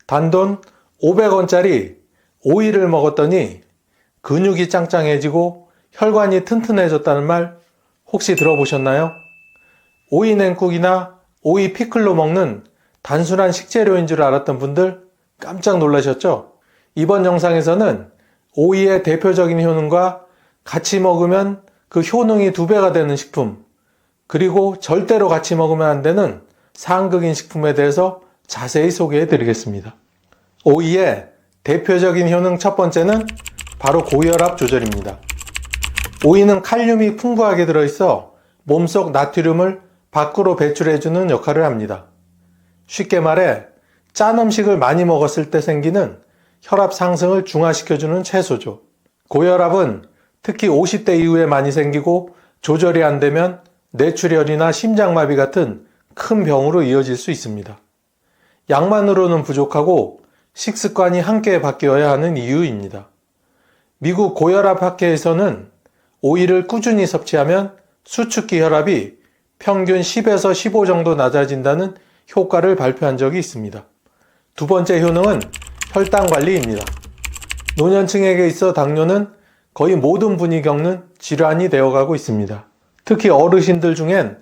단돈 500원짜리 오이를 먹었더니 근육이 짱짱해지고 혈관이 튼튼해졌다는 말 혹시 들어보셨나요? 오이 냉국이나 오이 피클로 먹는 단순한 식재료인 줄 알았던 분들 깜짝 놀라셨죠? 이번 영상에서는 오이의 대표적인 효능과 같이 먹으면 그 효능이 2배가 되는 식품, 그리고 절대로 같이 먹으면 안 되는 상극인 식품에 대해서 자세히 소개해 드리겠습니다. 오이의 대표적인 효능 첫 번째는 바로 고혈압 조절입니다. 오이는 칼륨이 풍부하게 들어있어 몸속 나트륨을 밖으로 배출해주는 역할을 합니다. 쉽게 말해 짠 음식을 많이 먹었을 때 생기는 혈압 상승을 중화시켜주는 채소죠. 고혈압은 특히 50대 이후에 많이 생기고 조절이 안 되면 뇌출혈이나 심장마비 같은 큰 병으로 이어질 수 있습니다. 약만으로는 부족하고 식습관이 함께 바뀌어야 하는 이유입니다. 미국 고혈압 학회에서는 오이를 꾸준히 섭취하면 수축기 혈압이 평균 10에서 15 정도 낮아진다는 효과를 발표한 적이 있습니다. 두 번째 효능은 혈당 관리입니다. 노년층에게 있어 당뇨는 거의 모든 분이 겪는 질환이 되어가고 있습니다. 특히 어르신들 중엔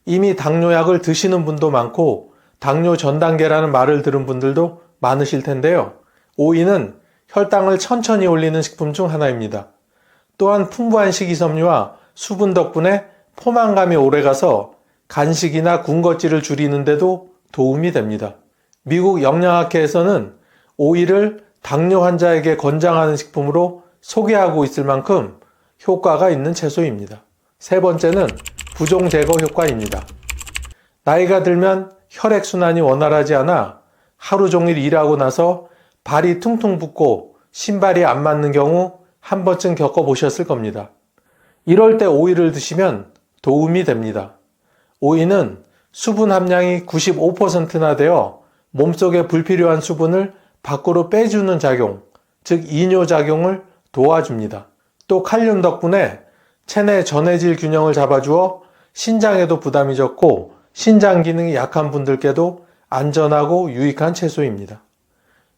이미 당뇨약을 드시는 분도 많고 당뇨 전 단계라는 말을 들은 분들도 많으실 텐데요. 오이는 혈당을 천천히 올리는 식품 중 하나입니다. 또한 풍부한 식이섬유와 수분 덕분에 포만감이 오래가서 간식이나 군것질을 줄이는 데도 도움이 됩니다. 미국 영양학회에서는 오이를 당뇨 환자에게 권장하는 식품으로 소개하고 있을 만큼 효과가 있는 채소입니다. 세 번째는 부종 제거 효과입니다. 나이가 들면 혈액순환이 원활하지 않아 하루 종일 일하고 나서 발이 퉁퉁 붓고 신발이 안 맞는 경우 한 번쯤 겪어보셨을 겁니다. 이럴 때 오이를 드시면 도움이 됩니다. 오이는 수분 함량이 95%나 되어 몸속에 불필요한 수분을 밖으로 빼주는 작용, 즉 이뇨작용을 도와줍니다. 또 칼륨 덕분에 체내 전해질 균형을 잡아주어 신장에도 부담이 적고 신장 기능이 약한 분들께도 안전하고 유익한 채소입니다.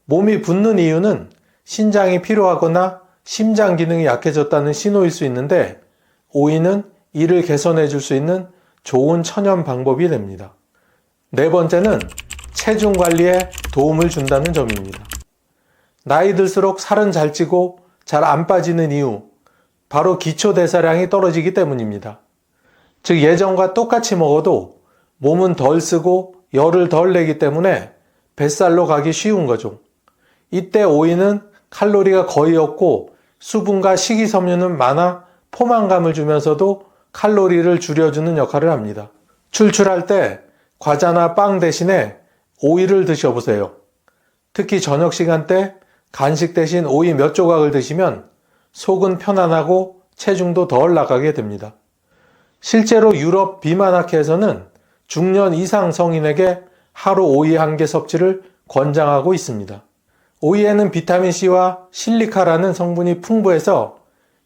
몸이 붓는 이유는 신장이 피로하거나 심장 기능이 약해졌다는 신호일 수 있는데 오이는 이를 개선해 줄 수 있는 좋은 천연 방법이 됩니다. 네 번째는 체중 관리에 도움을 준다는 점입니다. 나이 들수록 살은 잘 찌고 잘 안 빠지는 이유, 바로 기초대사량이 떨어지기 때문입니다. 즉 예전과 똑같이 먹어도 몸은 덜 쓰고 열을 덜 내기 때문에 뱃살로 가기 쉬운 거죠. 이때 오이는 칼로리가 거의 없고 수분과 식이섬유는 많아 포만감을 주면서도 칼로리를 줄여주는 역할을 합니다. 출출할 때 과자나 빵 대신에 오이를 드셔보세요. 특히 저녁 시간대 간식 대신 오이 몇 조각을 드시면 속은 편안하고 체중도 덜 나가게 됩니다. 실제로 유럽 비만학회에서는 중년 이상 성인에게 하루 오이 1개 섭취를 권장하고 있습니다. 오이에는 비타민C와 실리카라는 성분이 풍부해서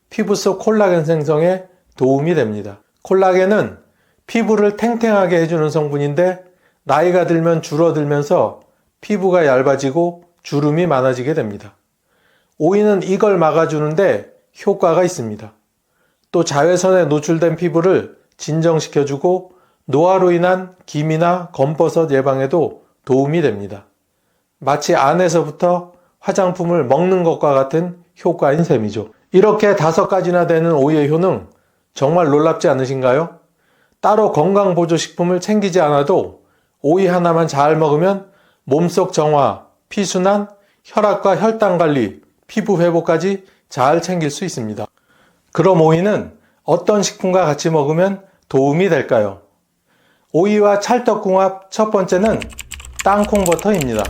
피부 속 콜라겐 생성에 도움이 됩니다. 콜라겐은 피부를 탱탱하게 해주는 성분인데 나이가 들면 줄어들면서 피부가 얇아지고 주름이 많아지게 됩니다. 오이는 이걸 막아주는데 효과가 있습니다. 또 자외선에 노출된 피부를 진정시켜주고 노화로 인한 기미나 검버섯 예방에도 도움이 됩니다. 마치 안에서부터 화장품을 먹는 것과 같은 효과인 셈이죠. 이렇게 5가지나 되는 오이의 효능 정말 놀랍지 않으신가요? 따로 건강보조식품을 챙기지 않아도 오이 하나만 잘 먹으면 몸속 정화, 피순환, 혈압과 혈당 관리, 피부 회복까지 잘 챙길 수 있습니다. 그럼 오이는 어떤 식품과 같이 먹으면 도움이 될까요? 오이와 찰떡궁합 첫 번째는 땅콩버터입니다.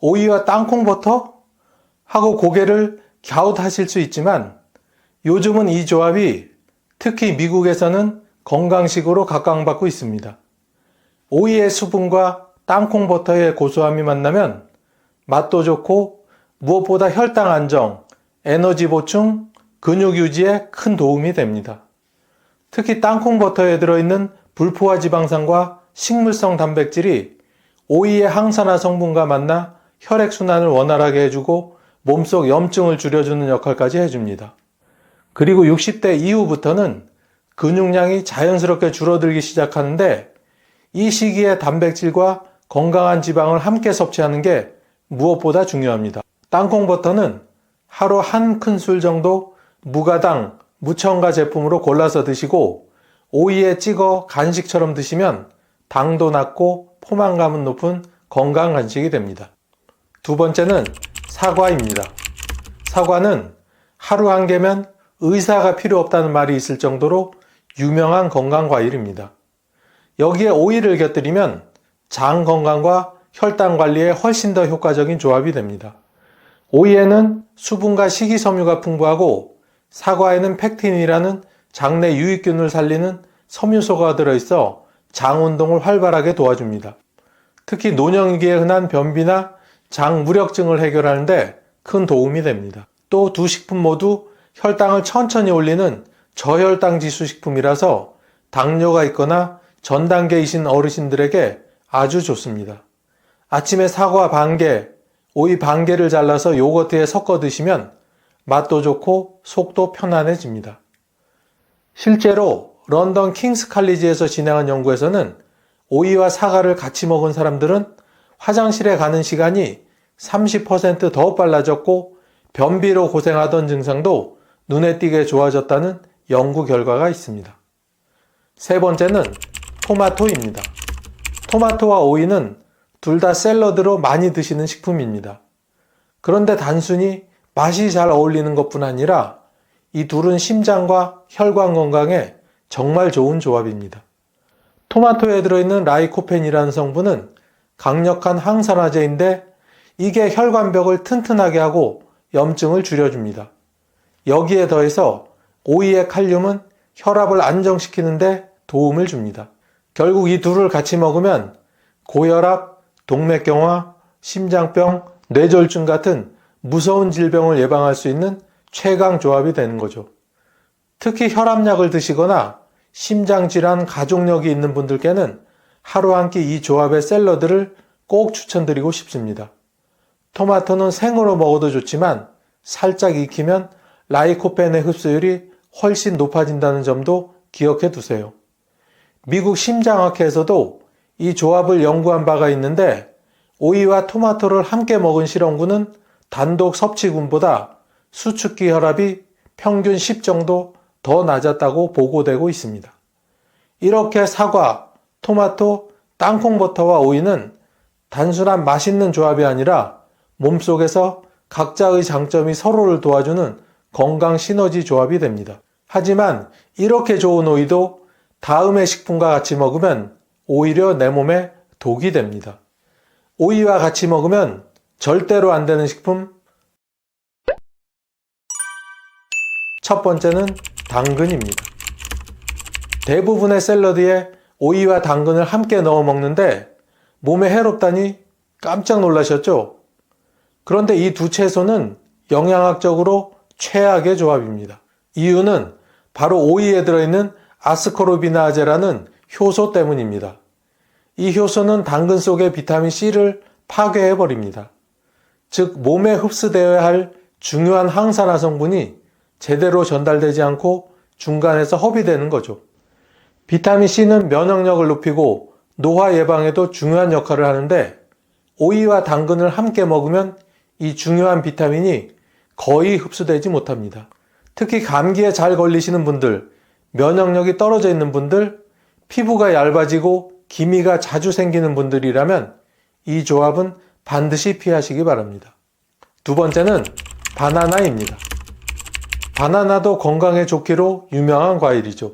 오이와 땅콩버터? 하고 고개를 갸웃하실 수 있지만 요즘은 이 조합이 특히 미국에서는 건강식으로 각광받고 있습니다. 오이의 수분과 땅콩버터의 고소함이 만나면 맛도 좋고 무엇보다 혈당 안정, 에너지 보충, 근육 유지에 큰 도움이 됩니다. 특히 땅콩버터에 들어있는 불포화 지방산과 식물성 단백질이 오이의 항산화 성분과 만나 혈액순환을 원활하게 해주고 몸속 염증을 줄여주는 역할까지 해줍니다. 그리고 60대 이후부터는 근육량이 자연스럽게 줄어들기 시작하는데 이 시기에 단백질과 건강한 지방을 함께 섭취하는 게 무엇보다 중요합니다. 땅콩버터는 하루 한 큰술 정도 무가당, 무첨가 제품으로 골라서 드시고 오이에 찍어 간식처럼 드시면 당도 낮고 포만감은 높은 건강 간식이 됩니다. 두 번째는 사과입니다. 사과는 하루 한 개면 의사가 필요 없다는 말이 있을 정도로 유명한 건강 과일입니다. 여기에 오이를 곁들이면 장 건강과 혈당 관리에 훨씬 더 효과적인 조합이 됩니다. 오이에는 수분과 식이섬유가 풍부하고 사과에는 팩틴이라는 장내 유익균을 살리는 섬유소가 들어있어 장 운동을 활발하게 도와줍니다. 특히 노령기에 흔한 변비나 장 무력증을 해결하는데 큰 도움이 됩니다. 또 두 식품 모두 혈당을 천천히 올리는 저혈당 지수 식품이라서 당뇨가 있거나 전 단계이신 어르신들에게 아주 좋습니다. 아침에 사과 반 개, 오이 반 개를 잘라서 요거트에 섞어 드시면 맛도 좋고 속도 편안해집니다. 실제로 런던 킹스 칼리지에서 진행한 연구에서는 오이와 사과를 같이 먹은 사람들은 화장실에 가는 시간이 30% 더 빨라졌고 변비로 고생하던 증상도 눈에 띄게 좋아졌다는 연구 결과가 있습니다. 세 번째는 토마토입니다. 토마토와 오이는 둘 다 샐러드로 많이 드시는 식품입니다. 그런데 단순히 맛이 잘 어울리는 것뿐 아니라 이 둘은 심장과 혈관 건강에 정말 좋은 조합입니다. 토마토에 들어있는 라이코펜이라는 성분은 강력한 항산화제인데 이게 혈관벽을 튼튼하게 하고 염증을 줄여줍니다. 여기에 더해서 오이의 칼륨은 혈압을 안정시키는데 도움을 줍니다. 결국 이 둘을 같이 먹으면 고혈압, 동맥경화, 심장병, 뇌졸중 같은 무서운 질병을 예방할 수 있는 최강 조합이 되는 거죠. 특히 혈압약을 드시거나 심장질환 가족력이 있는 분들께는 하루 한 끼 이 조합의 샐러드를 꼭 추천드리고 싶습니다. 토마토는 생으로 먹어도 좋지만 살짝 익히면 라이코펜의 흡수율이 훨씬 높아진다는 점도 기억해 두세요. 미국 심장학회에서도 이 조합을 연구한 바가 있는데 오이와 토마토를 함께 먹은 실험군은 단독 섭취군보다 수축기 혈압이 평균 10 정도 더 낮았다고 보고되고 있습니다. 이렇게 사과, 토마토, 땅콩버터와 오이는 단순한 맛있는 조합이 아니라 몸속에서 각자의 장점이 서로를 도와주는 건강 시너지 조합이 됩니다. 하지만 이렇게 좋은 오이도 다음의 식품과 같이 먹으면 오히려 내 몸에 독이 됩니다. 오이와 같이 먹으면 절대로 안 되는 식품 첫 번째는 당근입니다. 대부분의 샐러드에 오이와 당근을 함께 넣어 먹는데 몸에 해롭다니 깜짝 놀라셨죠? 그런데 이 두 채소는 영양학적으로 최악의 조합입니다. 이유는 바로 오이에 들어있는 아스코르비나아제라는 효소 때문입니다. 이 효소는 당근 속의 비타민 C를 파괴해버립니다. 즉 몸에 흡수되어야 할 중요한 항산화 성분이 제대로 전달되지 않고 중간에서 허비되는 거죠. 비타민 C는 면역력을 높이고 노화 예방에도 중요한 역할을 하는데 오이와 당근을 함께 먹으면 이 중요한 비타민이 거의 흡수되지 못합니다. 특히 감기에 잘 걸리시는 분들, 면역력이 떨어져 있는 분들, 피부가 얇아지고 기미가 자주 생기는 분들이라면 이 조합은 반드시 피하시기 바랍니다. 두 번째는 바나나입니다. 바나나도 건강에 좋기로 유명한 과일이죠.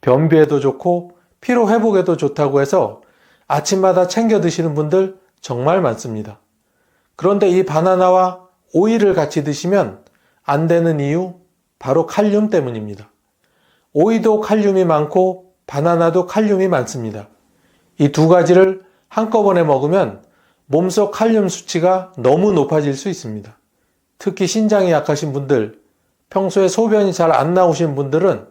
변비에도 좋고 피로 회복에도 좋다고 해서 아침마다 챙겨 드시는 분들 정말 많습니다. 그런데 이 바나나와 오이를 같이 드시면 안 되는 이유 바로 칼륨 때문입니다. 오이도 칼륨이 많고 바나나도 칼륨이 많습니다. 이 두 가지를 한꺼번에 먹으면 몸속 칼륨 수치가 너무 높아질 수 있습니다. 특히 신장이 약하신 분들, 평소에 소변이 잘 안 나오신 분들은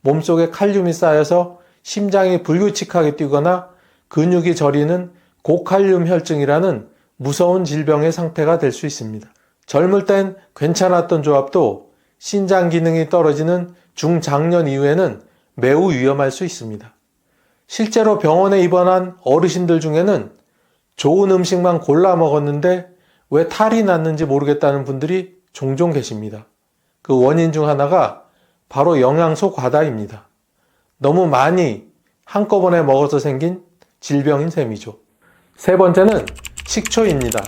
몸속에 칼륨이 쌓여서 심장이 불규칙하게 뛰거나 근육이 저리는 고칼륨 혈증이라는 무서운 질병의 상태가 될 수 있습니다. 젊을 땐 괜찮았던 조합도 신장 기능이 떨어지는 중장년 이후에는 매우 위험할 수 있습니다. 실제로 병원에 입원한 어르신들 중에는 좋은 음식만 골라 먹었는데 왜 탈이 났는지 모르겠다는 분들이 종종 계십니다. 그 원인 중 하나가 바로 영양소 과다입니다. 너무 많이 한꺼번에 먹어서 생긴 질병인 셈이죠. 세 번째는 식초입니다.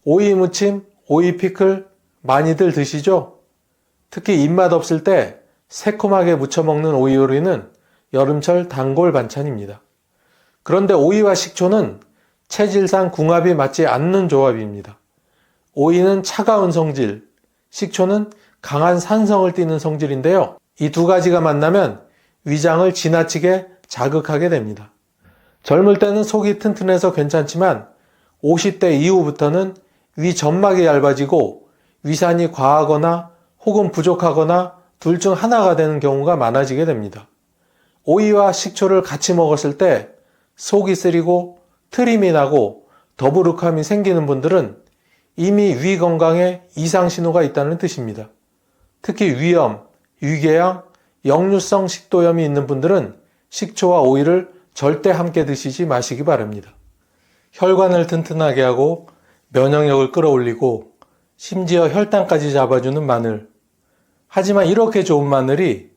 오이 무침, 오이 피클 많이들 드시죠? 특히 입맛 없을 때 새콤하게 무쳐 먹는 오이 요리는 여름철 단골 반찬입니다. 그런데 오이와 식초는 체질상 궁합이 맞지 않는 조합입니다. 오이는 차가운 성질, 식초는 강한 산성을 띠는 성질인데요. 이 두 가지가 만나면 위장을 지나치게 자극하게 됩니다. 젊을 때는 속이 튼튼해서 괜찮지만 50대 이후부터는 위 점막이 얇아지고 위산이 과하거나 혹은 부족하거나 둘 중 하나가 되는 경우가 많아지게 됩니다. 오이와 식초를 같이 먹었을 때 속이 쓰리고 트림이 나고 더부룩함이 생기는 분들은 이미 위 건강에 이상 신호가 있다는 뜻입니다. 특히 위염, 위궤양, 역류성 식도염이 있는 분들은 식초와 오이를 절대 함께 드시지 마시기 바랍니다. 혈관을 튼튼하게 하고 면역력을 끌어올리고 심지어 혈당까지 잡아주는 마늘. 하지만 이렇게 좋은 마늘이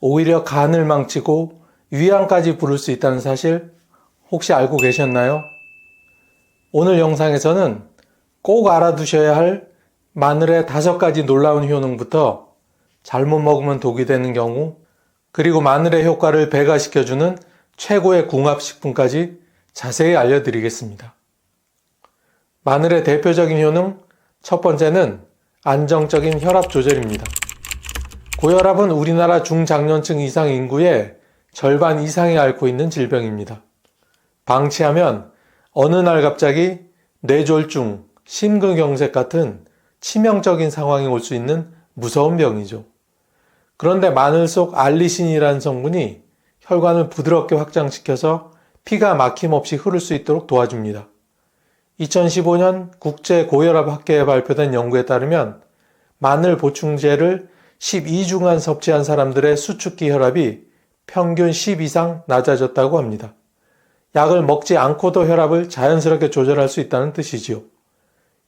오히려 간을 망치고 위암까지 부를 수 있다는 사실 혹시 알고 계셨나요? 오늘 영상에서는 꼭 알아두셔야 할 마늘의 5가지 놀라운 효능부터 잘못 먹으면 독이 되는 경우, 그리고 마늘의 효과를 배가시켜주는 최고의 궁합식품까지 자세히 알려드리겠습니다. 마늘의 대표적인 효능 첫 번째는 안정적인 혈압 조절입니다. 고혈압은 우리나라 중장년층 이상 인구의 절반 이상이 앓고 있는 질병입니다. 방치하면 어느 날 갑자기 뇌졸중, 심근경색 같은 치명적인 상황이 올 수 있는 무서운 병이죠. 그런데 마늘 속 알리신이라는 성분이 혈관을 부드럽게 확장시켜서 피가 막힘없이 흐를 수 있도록 도와줍니다. 2015년 국제고혈압학회에 발표된 연구에 따르면 마늘 보충제를 12주간 섭취한 사람들의 수축기 혈압이 평균 10 이상 낮아졌다고 합니다. 약을 먹지 않고도 혈압을 자연스럽게 조절할 수 있다는 뜻이지요.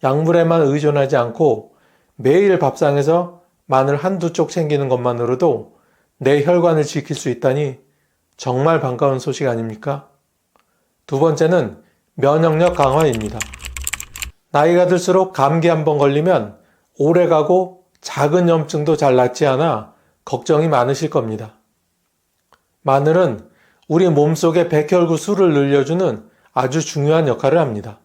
약물에만 의존하지 않고 매일 밥상에서 마늘 한두 쪽 챙기는 것만으로도 내 혈관을 지킬 수 있다니 정말 반가운 소식 아닙니까? 두 번째는 면역력 강화입니다. 나이가 들수록 감기 한번 걸리면 오래가고 작은 염증도 잘 낫지 않아 걱정이 많으실 겁니다. 마늘은 우리 몸속의 백혈구 수를 늘려주는 아주 중요한 역할을 합니다.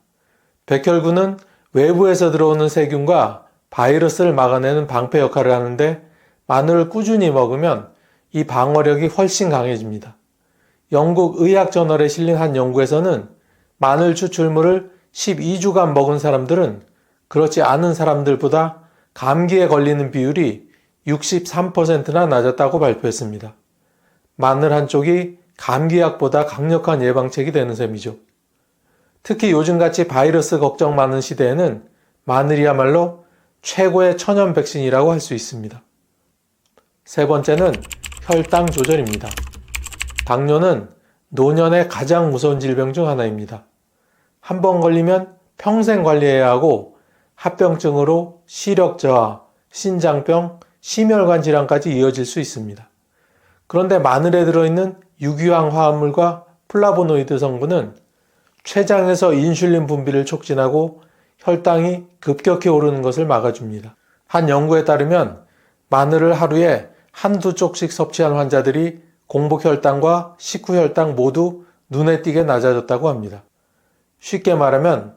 백혈구는 외부에서 들어오는 세균과 바이러스를 막아내는 방패 역할을 하는데 마늘을 꾸준히 먹으면 이 방어력이 훨씬 강해집니다. 영국 의학저널에 실린 한 연구에서는 마늘 추출물을 12주간 먹은 사람들은 그렇지 않은 사람들보다 감기에 걸리는 비율이 63%나 낮았다고 발표했습니다. 마늘 한 쪽이 감기약보다 강력한 예방책이 되는 셈이죠. 특히 요즘같이 바이러스 걱정 많은 시대에는 마늘이야말로 최고의 천연 백신이라고 할 수 있습니다. 세 번째는 혈당 조절입니다. 당뇨는 노년의 가장 무서운 질병 중 하나입니다. 한 번 걸리면 평생 관리해야 하고 합병증으로 시력 저하, 신장병, 심혈관 질환까지 이어질 수 있습니다. 그런데 마늘에 들어있는 유기황 화합물과 플라보노이드 성분은 췌장에서 인슐린 분비를 촉진하고 혈당이 급격히 오르는 것을 막아줍니다. 한 연구에 따르면 마늘을 하루에 한두 쪽씩 섭취한 환자들이 공복혈당과 식후혈당 모두 눈에 띄게 낮아졌다고 합니다. 쉽게 말하면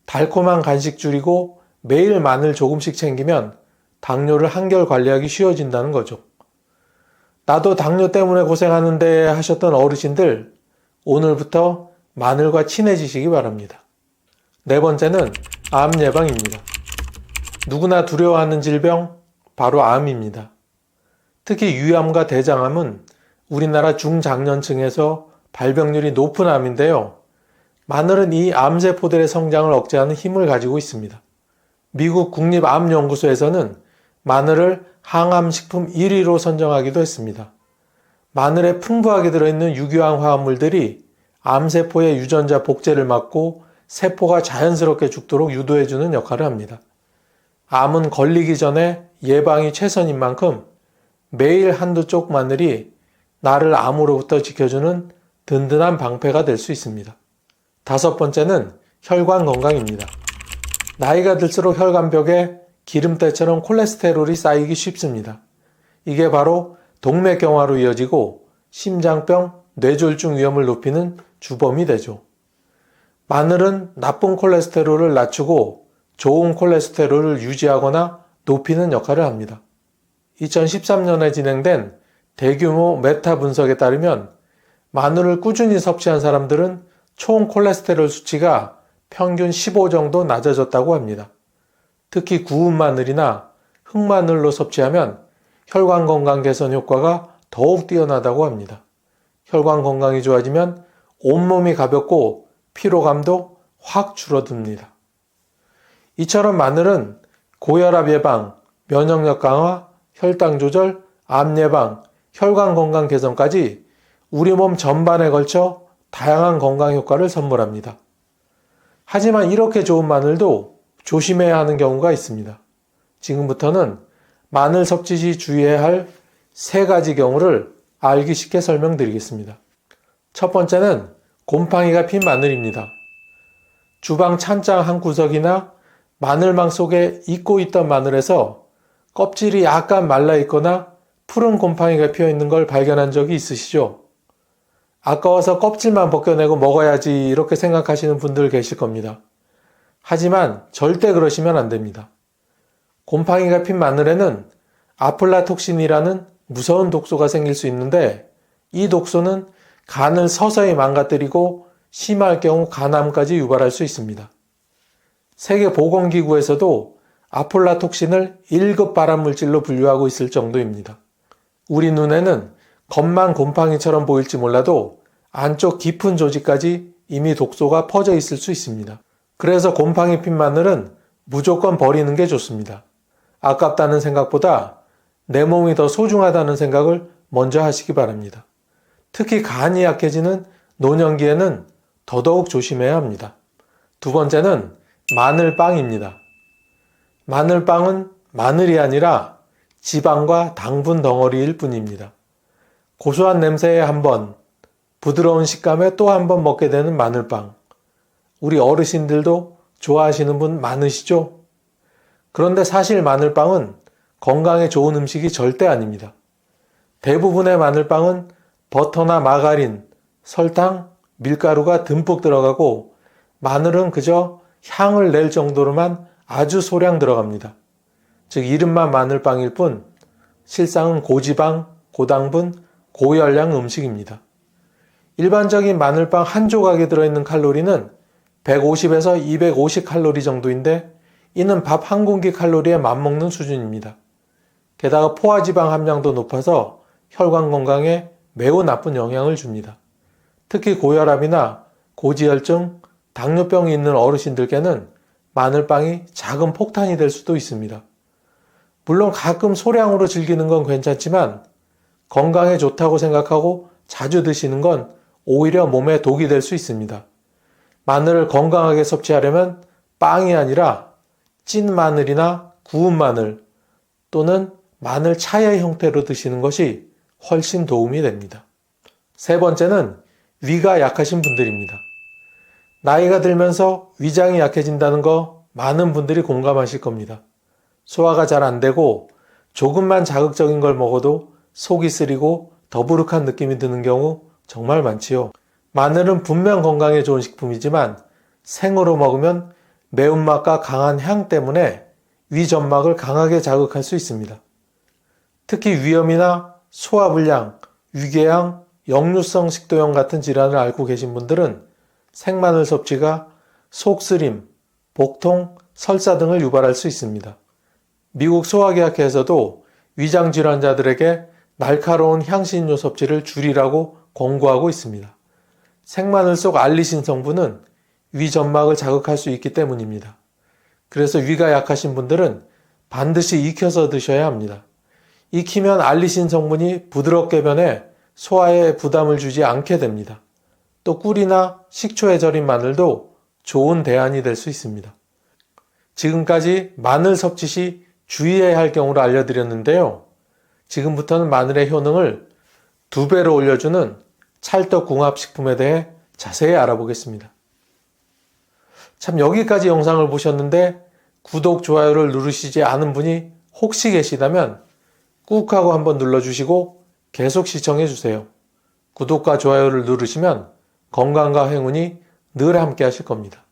달콤한 간식 줄이고 매일 마늘 조금씩 챙기면 당뇨를 한결 관리하기 쉬워진다는 거죠. 나도 당뇨 때문에 고생하는데 하셨던 어르신들, 오늘부터 마늘과 친해지시기 바랍니다. 네 번째는 암 예방입니다. 누구나 두려워하는 질병, 바로 암입니다. 특히 유암과 대장암은 우리나라 중장년층에서 발병률이 높은 암인데요. 마늘은 이 암세포들의 성장을 억제하는 힘을 가지고 있습니다. 미국 국립암연구소에서는 마늘을 항암식품 1위로 선정하기도 했습니다. 마늘에 풍부하게 들어있는 유기황 화합물들이 암세포의 유전자 복제를 막고 세포가 자연스럽게 죽도록 유도해주는 역할을 합니다. 암은 걸리기 전에 예방이 최선인 만큼 매일 한두 쪽 마늘이 나를 암으로부터 지켜주는 든든한 방패가 될 수 있습니다. 5번째는 혈관 건강입니다. 나이가 들수록 혈관벽에 기름때처럼 콜레스테롤이 쌓이기 쉽습니다. 이게 바로 동맥경화로 이어지고 심장병, 뇌졸중 위험을 높이는 주범이 되죠. 마늘은 나쁜 콜레스테롤을 낮추고 좋은 콜레스테롤을 유지하거나 높이는 역할을 합니다. 2013년에 진행된 대규모 메타 분석에 따르면 마늘을 꾸준히 섭취한 사람들은 총 콜레스테롤 수치가 평균 15 정도 낮아졌다고 합니다. 특히 구운 마늘이나 흑마늘로 섭취하면 혈관 건강 개선 효과가 더욱 뛰어나다고 합니다. 혈관 건강이 좋아지면 온몸이 가볍고 피로감도 확 줄어듭니다. 이처럼 마늘은 고혈압 예방, 면역력 강화, 혈당 조절, 암 예방, 혈관 건강 개선까지 우리 몸 전반에 걸쳐 다양한 건강 효과를 선물합니다. 하지만 이렇게 좋은 마늘도 조심해야 하는 경우가 있습니다. 지금부터는 마늘 섭취 시 주의해야 할 3가지 경우를 알기 쉽게 설명드리겠습니다. 첫 번째는 곰팡이가 핀 마늘입니다. 주방 찬장 한 구석이나 마늘망 속에 익고 있던 마늘에서 껍질이 약간 말라 있거나 푸른 곰팡이가 피어 있는 걸 발견한 적이 있으시죠? 아까워서 껍질만 벗겨내고 먹어야지 이렇게 생각하시는 분들 계실 겁니다. 하지만 절대 그러시면 안 됩니다. 곰팡이가 핀 마늘에는 아플라톡신이라는 무서운 독소가 생길 수 있는데 이 독소는 간을 서서히 망가뜨리고 심할 경우 간암까지 유발할 수 있습니다. 세계보건기구에서도 아플라톡신을 1급 발암물질로 분류하고 있을 정도입니다. 우리 눈에는 겉만 곰팡이처럼 보일지 몰라도 안쪽 깊은 조직까지 이미 독소가 퍼져 있을 수 있습니다. 그래서 곰팡이 핀 마늘은 무조건 버리는 게 좋습니다. 아깝다는 생각보다 내 몸이 더 소중하다는 생각을 먼저 하시기 바랍니다. 특히 간이 약해지는 노년기에는 더더욱 조심해야 합니다. 2번째는 마늘빵입니다. 마늘빵은 마늘이 아니라 지방과 당분 덩어리일 뿐입니다. 고소한 냄새에 한 번, 부드러운 식감에 또 한 번 먹게 되는 마늘빵. 우리 어르신들도 좋아하시는 분 많으시죠? 그런데 사실 마늘빵은 건강에 좋은 음식이 절대 아닙니다. 대부분의 마늘빵은 버터나 마가린, 설탕, 밀가루가 듬뿍 들어가고 마늘은 그저 향을 낼 정도로만 아주 소량 들어갑니다. 즉 이름만 마늘빵일 뿐 실상은 고지방, 고당분, 고열량 음식입니다. 일반적인 마늘빵 한 조각에 들어있는 칼로리는 150에서 250 칼로리 정도인데 이는 밥 한 공기 칼로리에 맞먹는 수준입니다. 게다가 포화지방 함량도 높아서 혈관 건강에 매우 나쁜 영향을 줍니다. 특히 고혈압이나 고지혈증, 당뇨병이 있는 어르신들께는 마늘빵이 작은 폭탄이 될 수도 있습니다. 물론 가끔 소량으로 즐기는 건 괜찮지만 건강에 좋다고 생각하고 자주 드시는 건 오히려 몸에 독이 될 수 있습니다. 마늘을 건강하게 섭취하려면 빵이 아니라 찐 마늘이나 구운 마늘 또는 마늘 차의 형태로 드시는 것이 훨씬 도움이 됩니다. 3번째는 위가 약하신 분들입니다. 나이가 들면서 위장이 약해진다는 거 많은 분들이 공감하실 겁니다. 소화가 잘 안 되고 조금만 자극적인 걸 먹어도 속이 쓰리고 더부룩한 느낌이 드는 경우 정말 많지요. 마늘은 분명 건강에 좋은 식품이지만 생으로 먹으면 매운맛과 강한 향 때문에 위 점막을 강하게 자극할 수 있습니다. 특히 위염이나 소화불량, 위궤양, 역류성 식도염 같은 질환을 앓고 계신 분들은 생마늘 섭취가 속쓰림, 복통, 설사 등을 유발할 수 있습니다. 미국 소화계약회에서도 위장 질환자들에게 날카로운 향신료 섭취를 줄이라고 권고하고 있습니다. 생마늘 속 알리신 성분은 위 점막을 자극할 수 있기 때문입니다. 그래서 위가 약하신 분들은 반드시 익혀서 드셔야 합니다. 익히면 알리신 성분이 부드럽게 변해 소화에 부담을 주지 않게 됩니다. 또 꿀이나 식초에 절인 마늘도 좋은 대안이 될 수 있습니다. 지금까지 마늘 섭취 시 주의해야 할 경우를 알려드렸는데요. 지금부터는 마늘의 효능을 2배로 올려주는 찰떡궁합식품에 대해 자세히 알아보겠습니다. 참 여기까지 영상을 보셨는데 구독, 좋아요를 누르시지 않은 분이 혹시 계시다면 꾹 하고 한번 눌러주시고 계속 시청해주세요. 구독과 좋아요를 누르시면 건강과 행운이 늘 함께 하실 겁니다.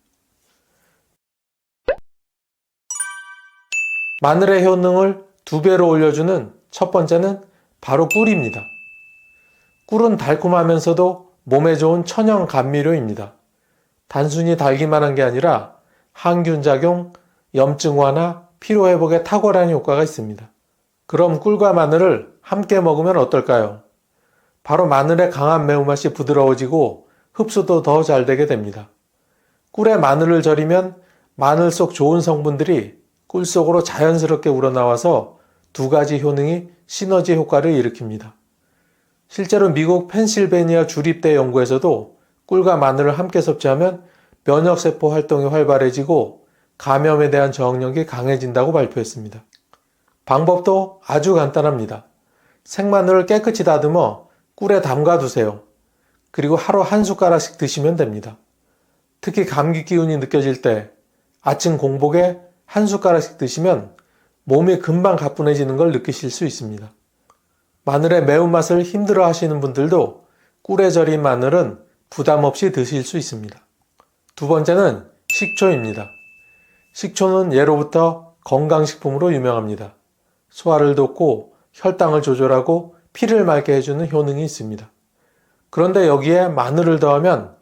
마늘의 효능을 2배로 올려주는 첫 번째는 바로 꿀입니다. 꿀은 달콤하면서도 몸에 좋은 천연 감미료입니다. 단순히 달기만 한 게 아니라 항균 작용, 염증 완화, 피로 회복에 탁월한 효과가 있습니다. 그럼 꿀과 마늘을 함께 먹으면 어떨까요? 바로 마늘의 강한 매운맛이 부드러워지고 흡수도 더 잘 되게 됩니다. 꿀에 마늘을 절이면 마늘 속 좋은 성분들이 꿀 속으로 자연스럽게 우러나와서 2가지 효능이 시너지 효과를 일으킵니다. 실제로 미국 펜실베니아 주립대 연구에서도 꿀과 마늘을 함께 섭취하면 면역세포 활동이 활발해지고 감염에 대한 저항력이 강해진다고 발표했습니다. 방법도 아주 간단합니다. 생마늘을 깨끗이 다듬어 꿀에 담가 두세요. 그리고 하루 한 숟가락씩 드시면 됩니다. 특히 감기 기운이 느껴질 때 아침 공복에 한 숟가락씩 드시면 몸이 금방 가뿐해지는 걸 느끼실 수 있습니다. 마늘의 매운맛을 힘들어 하시는 분들도 꿀에 절인 마늘은 부담 없이 드실 수 있습니다. 2번째는 식초입니다. 식초는 예로부터 건강식품으로 유명합니다. 소화를 돕고 혈당을 조절하고 피를 맑게 해주는 효능이 있습니다. 그런데 여기에 마늘을 더하면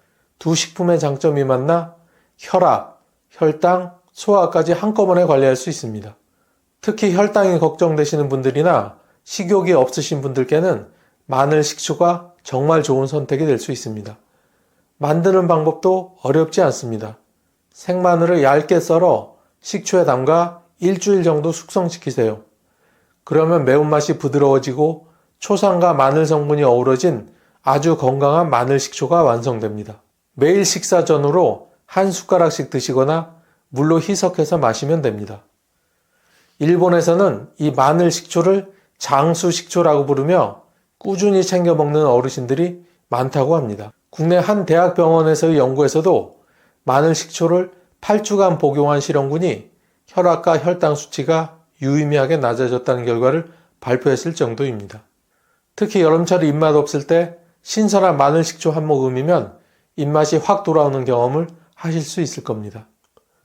2 식품의 장점이 만나 혈압, 혈당, 소화까지 한꺼번에 관리할 수 있습니다. 특히 혈당이 걱정되시는 분들이나 식욕이 없으신 분들께는 마늘 식초가 정말 좋은 선택이 될 수 있습니다. 만드는 방법도 어렵지 않습니다. 생마늘을 얇게 썰어 식초에 담가 일주일 정도 숙성시키세요. 그러면 매운맛이 부드러워지고 초산과 마늘 성분이 어우러진 아주 건강한 마늘 식초가 완성됩니다. 매일 식사 전후로 한 숟가락씩 드시거나 물로 희석해서 마시면 됩니다. 일본에서는 이 마늘 식초를 장수 식초라고 부르며 꾸준히 챙겨 먹는 어르신들이 많다고 합니다. 국내 한 대학병원에서의 연구에서도 마늘 식초를 8주간 복용한 실험군이 혈압과 혈당 수치가 유의미하게 낮아졌다는 결과를 발표했을 정도입니다. 특히 여름철 입맛 없을 때 신선한 마늘 식초 한 모금이면 입맛이 확 돌아오는 경험을 하실 수 있을 겁니다.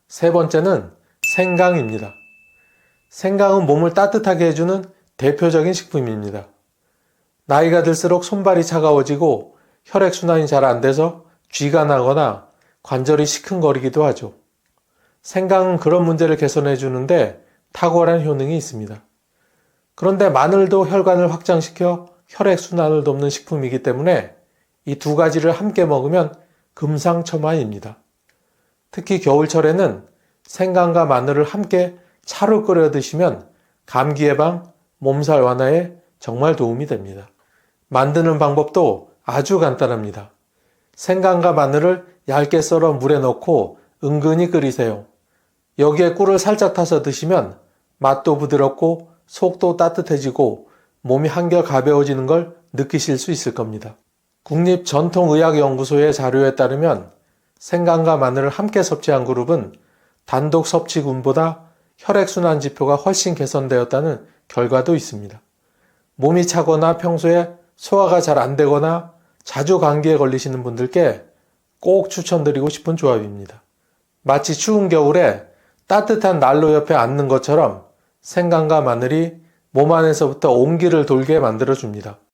3번째는 생강입니다. 생강은 몸을 따뜻하게 해주는 대표적인 식품입니다. 나이가 들수록 손발이 차가워지고 혈액순환이 잘 안 돼서 쥐가 나거나 관절이 시큰거리기도 하죠. 생강은 그런 문제를 개선해 주는데 탁월한 효능이 있습니다. 그런데 마늘도 혈관을 확장시켜 혈액순환을 돕는 식품이기 때문에 이 2가지를 함께 먹으면 금상첨화입니다. 특히 겨울철에는 생강과 마늘을 함께 차로 끓여 드시면 감기 예방, 몸살 완화에 정말 도움이 됩니다. 만드는 방법도 아주 간단합니다. 생강과 마늘을 얇게 썰어 물에 넣고 은근히 끓이세요. 여기에 꿀을 살짝 타서 드시면 맛도 부드럽고 속도 따뜻해지고 몸이 한결 가벼워지는 걸 느끼실 수 있을 겁니다. 국립전통의학연구소의 자료에 따르면 생강과 마늘을 함께 섭취한 그룹은 단독 섭취군보다 혈액순환 지표가 훨씬 개선되었다는 결과도 있습니다. 몸이 차거나 평소에 소화가 잘 안 되거나 자주 감기에 걸리시는 분들께 꼭 추천드리고 싶은 조합입니다. 마치 추운 겨울에 따뜻한 난로 옆에 앉는 것처럼 생강과 마늘이 몸 안에서부터 온기를 돌게 만들어줍니다.